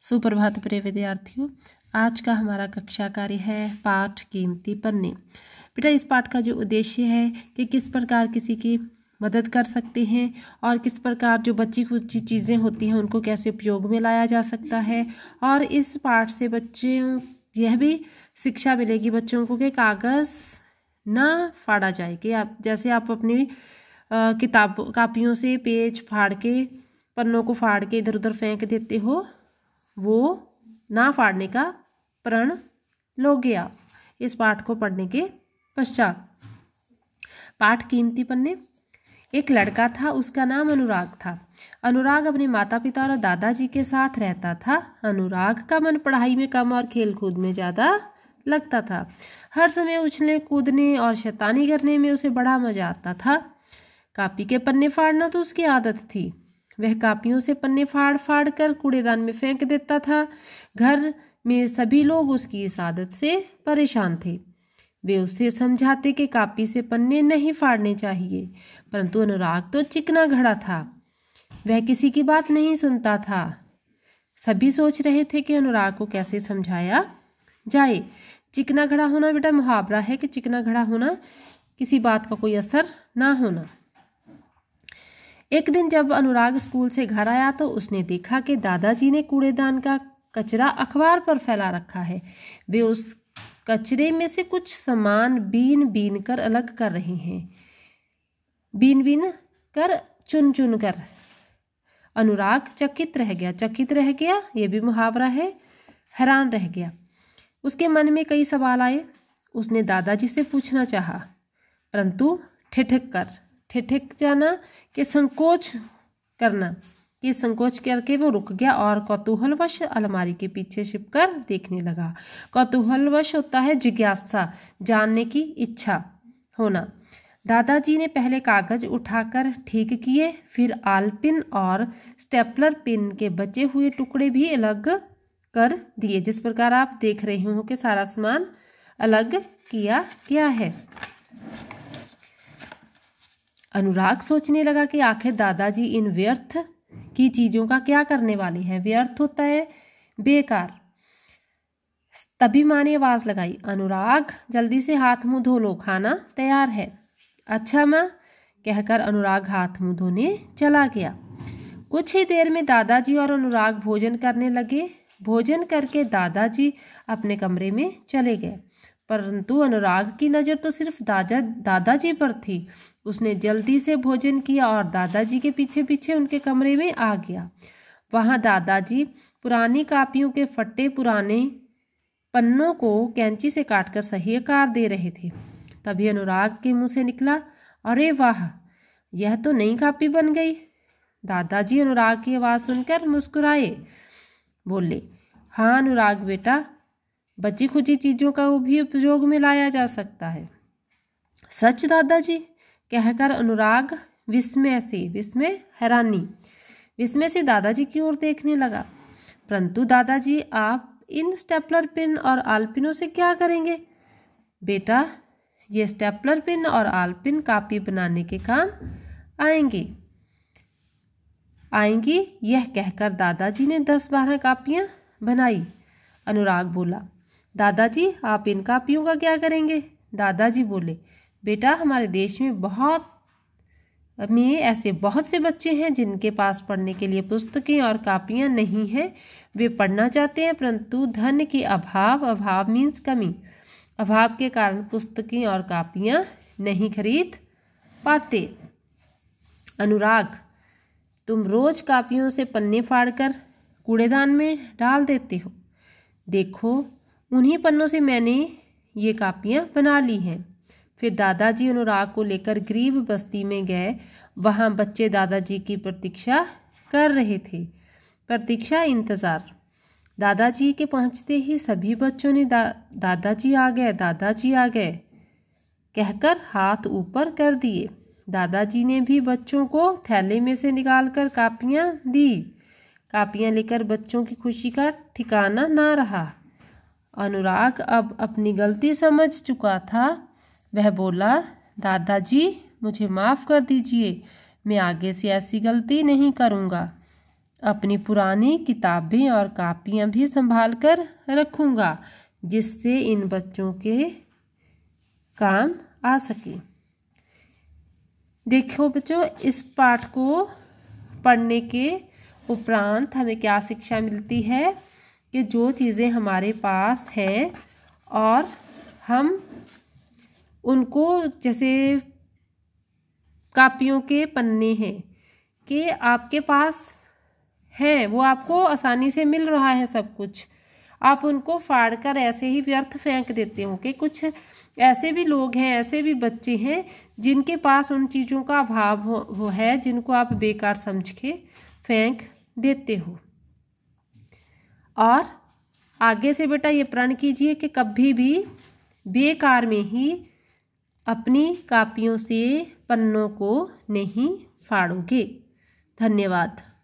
सुप्रभात प्रिय विद्यार्थियों। आज का हमारा कक्षा कार्य है पाठ कीमती पन्ने। बेटा, इस पाठ का जो उद्देश्य है कि किस प्रकार किसी की मदद कर सकते हैं और किस प्रकार जो बची खुची चीज़ें होती हैं उनको कैसे उपयोग में लाया जा सकता है। और इस पाठ से बच्चों यह भी शिक्षा मिलेगी बच्चों को कि कागज़ ना फाड़ा जाए, कि आप जैसे आप अपनी कापियों से पेज फाड़ के पन्नों को फाड़ के इधर उधर फेंक देते हो, वो ना फाड़ने का प्रण लोगे आप इस पाठ को पढ़ने के पश्चात। पाठ कीमती पन्ने। एक लड़का था, उसका नाम अनुराग था। अनुराग अपने माता पिता और दादाजी के साथ रहता था। अनुराग का मन पढ़ाई में कम और खेल कूद में ज़्यादा लगता था। हर समय उछलने कूदने और शैतानी करने में उसे बड़ा मजा आता था। कापी के पन्ने फाड़ना तो उसकी आदत थी। वह कापियों से पन्ने फाड़ फाड़ कर कूड़ेदान में फेंक देता था। घर में सभी लोग उसकी इस आदत से परेशान थे। वे उससे समझाते कि कापी से पन्ने नहीं फाड़ने चाहिए, परंतु अनुराग तो चिकना घड़ा था। वह किसी की बात नहीं सुनता था। सभी सोच रहे थे कि अनुराग को कैसे समझाया जाए। चिकना घड़ा होना बेटा मुहावरा है कि चिकना घड़ा होना, किसी बात का कोई असर ना होना। एक दिन जब अनुराग स्कूल से घर आया तो उसने देखा कि दादाजी ने कूड़ेदान का कचरा अखबार पर फैला रखा है। वे उस कचरे में से कुछ सामान बीन बीन कर अलग कर रहे हैं, बीन बीन कर चुन चुन कर। अनुराग चकित रह गया, ये भी मुहावरा है, हैरान रह गया। उसके मन में कई सवाल आए। उसने दादाजी से पूछना चाहा, परंतु ठिठक जाना कि संकोच करके वो रुक गया और कौतूहलवश अलमारी के पीछे छिपकर देखने लगा। कौतूहलवश होता है जिज्ञासा, जानने की इच्छा होना। दादाजी ने पहले कागज उठाकर ठीक किए, फिर आलपिन और स्टेपलर पिन के बचे हुए टुकड़े भी अलग कर दिए। जिस प्रकार आप देख रहे हो कि सारा सामान अलग किया गया है। अनुराग सोचने लगा कि आखिर दादाजी इन व्यर्थ की चीजों का क्या करने वाले हैं। व्यर्थ होता है बेकार। तभी माँ ने आवाज लगाई, अनुराग जल्दी से हाथ मुंह धो लो, खाना तैयार है। अच्छा माँ, कहकर अनुराग हाथ मुंह धोने चला गया। कुछ ही देर में दादाजी और अनुराग भोजन करने लगे। भोजन करके दादाजी अपने कमरे में चले गए, परंतु अनुराग की नज़र तो सिर्फ दादाजी पर थी। उसने जल्दी से भोजन किया और दादाजी के पीछे पीछे उनके कमरे में आ गया। वहाँ दादाजी पुरानी कापियों के फटे पुराने पन्नों को कैंची से काटकर सही आकार दे रहे थे। तभी अनुराग के मुंह से निकला, अरे वाह, यह तो नई कापी बन गई। दादाजी अनुराग की आवाज़ सुनकर मुस्कुराए, बोले, हाँ अनुराग बेटा, बची खुची चीज़ों का भी उपयोग में लाया जा सकता है। सच दादाजी, कहकर अनुराग विस्मय से दादाजी की ओर देखने लगा। परंतु दादाजी, आप इन स्टेपलर पिन और आलपिनों से क्या करेंगे? बेटा, ये स्टेपलर पिन और आलपिन कापी बनाने के काम आएंगी। यह कहकर दादाजी ने 10-12 कापियां बनाई। अनुराग बोला, दादाजी आप इन कापियों का क्या करेंगे? दादाजी बोले, बेटा, हमारे देश में ऐसे बहुत से बच्चे हैं जिनके पास पढ़ने के लिए पुस्तकें और कापियां नहीं हैं। वे पढ़ना चाहते हैं, परंतु धन के अभाव मीन्स कमी, अभाव के कारण पुस्तकें और कापियां नहीं खरीद पाते। अनुराग, तुम रोज कापियों से पन्ने फाड़कर कूड़ेदान में डाल देते हो। देखो, उन्हीं पन्नों से मैंने ये कापियां बना ली हैं। फिर दादाजी अनुराग को लेकर गरीब बस्ती में गए। वहाँ बच्चे दादाजी की प्रतीक्षा कर रहे थे। इंतज़ार। दादाजी के पहुँचते ही सभी बच्चों ने दादाजी आ गए कहकर हाथ ऊपर कर दिए। दादाजी ने भी बच्चों को थैले में से निकालकर कापियाँ दी। कापियाँ लेकर बच्चों की खुशी का ठिकाना ना रहा। अनुराग अब अपनी गलती समझ चुका था। वह बोला, दादाजी मुझे माफ़ कर दीजिए, मैं आगे से ऐसी गलती नहीं करूँगा। अपनी पुरानी किताबें और कापियाँ भी संभाल कर रखूँगा, जिससे इन बच्चों के काम आ सके। देखो बच्चों, इस पाठ को पढ़ने के उपरांत हमें क्या शिक्षा मिलती है कि जो चीज़ें हमारे पास हैं और हम उनको, जैसे कापियों के पन्ने हैं कि आपके पास हैं, वो आपको आसानी से मिल रहा है सब कुछ, आप उनको फाड़ कर ऐसे ही व्यर्थ फेंक देते हो। कि कुछ ऐसे भी लोग हैं, ऐसे भी बच्चे हैं जिनके पास उन चीज़ों का अभाव हो है, जिनको आप बेकार समझ के फेंक देते हो। और आगे से बेटा ये प्रण कीजिए कि कभी भी बेकार में ही अपनी कापियों से पन्नों को नहीं फाड़ोगे। धन्यवाद।